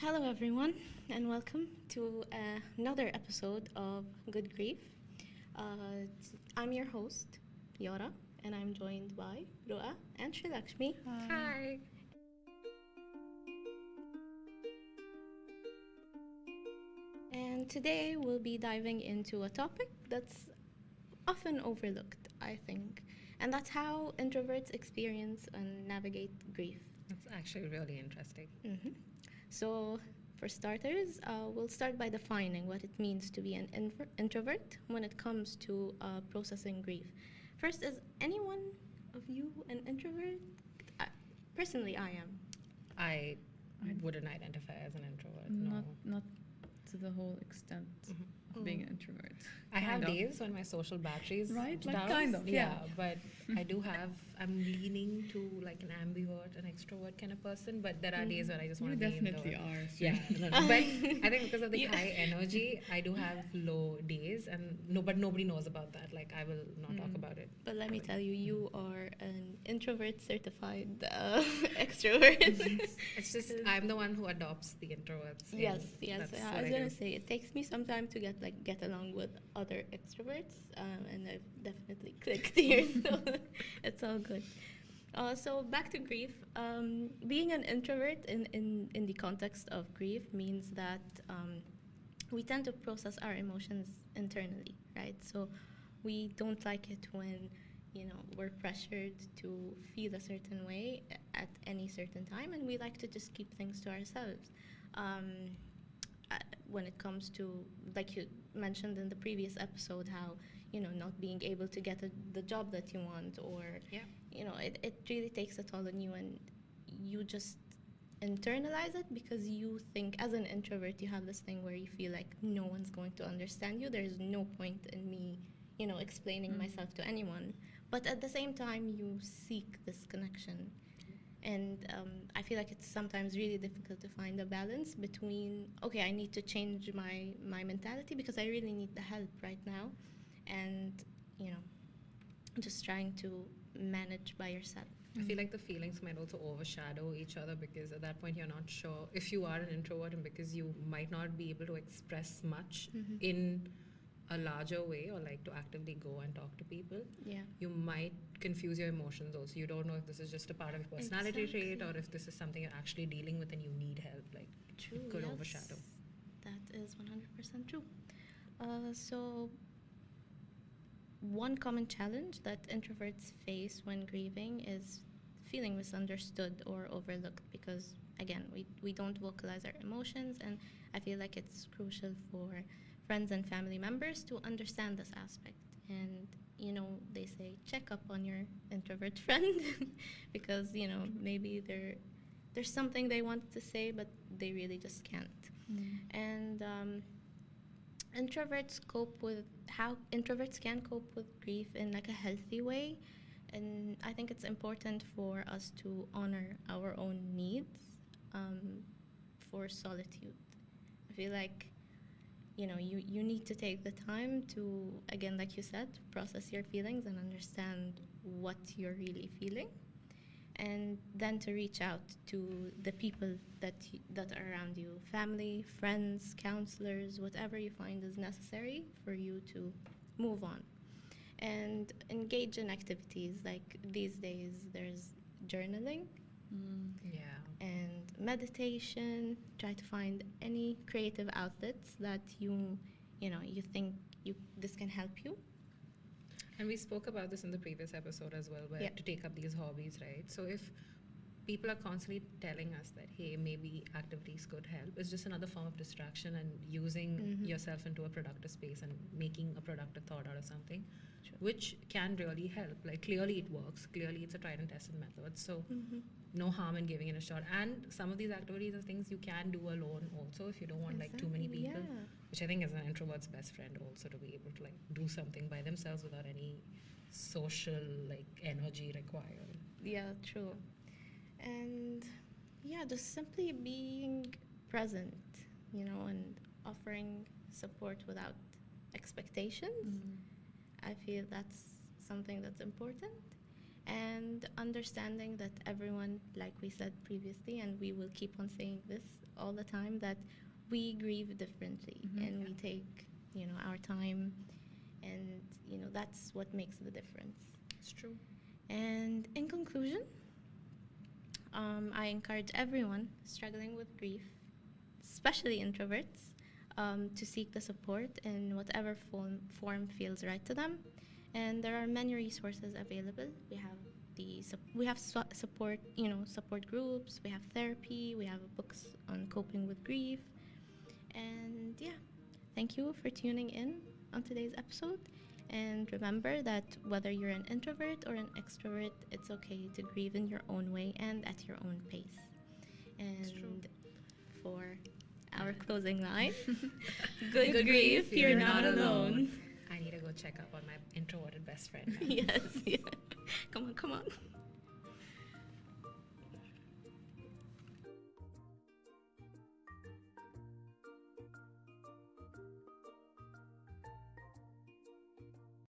Hello, everyone, and welcome to another episode of Good Grief. I'm your host, Yara, and I'm joined by Rua and Srilakshmi. Hi. And today we'll be diving into a topic that's often overlooked, I think, and that's how introverts experience and navigate grief. That's actually really interesting. hmm So, for starters, we'll start by defining what it means to be an introvert when it comes to processing grief. First, is anyone of you an introvert? I, personally, I am. I I- wouldn't identify as an introvert. Not to the whole extent of being an introvert. I have Kind of. days when my social battery is Right, like down. kind of, yeah. But I do have. I'm leaning to like an ambivert, an extrovert kind of person. But there are days where I just You want to be definitely indoor. are. Yeah, no. But I think because of the Yeah. high energy, I do have low days, and but nobody knows about that. Like I will not talk about it. But let me tell you, you are an introvert certified extrovert. It's just I'm the one who adopts the introverts. Yes, and yes. that's I what was do. gonna say it takes me some time to get along with other extroverts, and I've definitely clicked here, so it's all good. So back to grief. Being an introvert in the context of grief means that we tend to process our emotions internally, right? So we don't like it when we're pressured to feel a certain way at any certain time, and we like to just keep things to ourselves. Um, when it comes to, like you mentioned in the previous episode, how not being able to get the job that you want, or Yeah. it really takes a toll on you, and you just internalize it because you think, as an introvert, you have this thing where you feel like no one's going to understand you. There's no point in me explaining myself to anyone, but at the same time you seek this connection. And I feel like it's sometimes really difficult to find a balance between, okay, I need to change my mentality because I really need the help right now, and just trying to manage by yourself. I feel like the feelings might also overshadow each other because at that point you're not sure if you are an introvert, and because you might not be able to express much in a larger way, or like to actively go and talk to people, Yeah. you might confuse your emotions also. You don't know if this is just a part of your personality trait, Exactly. or if this is something you're actually dealing with and you need help. Like True. it could Yes. overshadow. That is 100% true. So one common challenge that introverts face when grieving is feeling misunderstood or overlooked, because again we don't vocalize our emotions, and I feel like it's crucial for friends and family members to understand this aspect. And they say check up on your introvert friend because maybe there's something they want to say but they really just can't. And introverts can cope with grief in like a healthy way, and I think it's important for us to honor our own needs for solitude. I feel like you need to take the time to, again, like you said, process your feelings and understand what you're really feeling, and then to reach out to the people that are around you, family, friends, counselors, whatever you find is necessary for you to move on, and engage in activities. Like these days there's journaling Yeah. and meditation. Try to find any creative outlets that you think this can help you. And we spoke about this in the previous episode as well, where Yeah. to take up these hobbies, right? So if people are constantly telling us that, hey, maybe activities could help, it's just another form of distraction and using yourself into a productive space and making a productive thought out of something, True. which can really help. Like clearly it works. Clearly it's a tried and tested method. So no harm in giving it a shot. And some of these activities are things you can do alone also if you don't want like too many Exactly, people. yeah. Which I think is an introvert's best friend also, to be able to like do something by themselves without any social like energy required. Yeah, true. And yeah, just simply being present, and offering support without expectations. I feel that's something that's important. and understanding that everyone, like we said previously, and we will keep on saying this all the time, that we grieve differently and we take, our time, and that's what makes the difference. It's true. And in conclusion, I encourage everyone struggling with grief, especially introverts, to seek the support in whatever form feels right to them. And there are many resources available. We have support, support groups. We have therapy. We have books on coping with grief. And yeah, thank you for tuning in on today's episode. And remember that whether you're an introvert or an extrovert, it's okay to grieve in your own way and at your own pace. And for our closing line, good grief, you're not alone. I need to go check up on my introverted best friend now. Yes, yeah. Come on.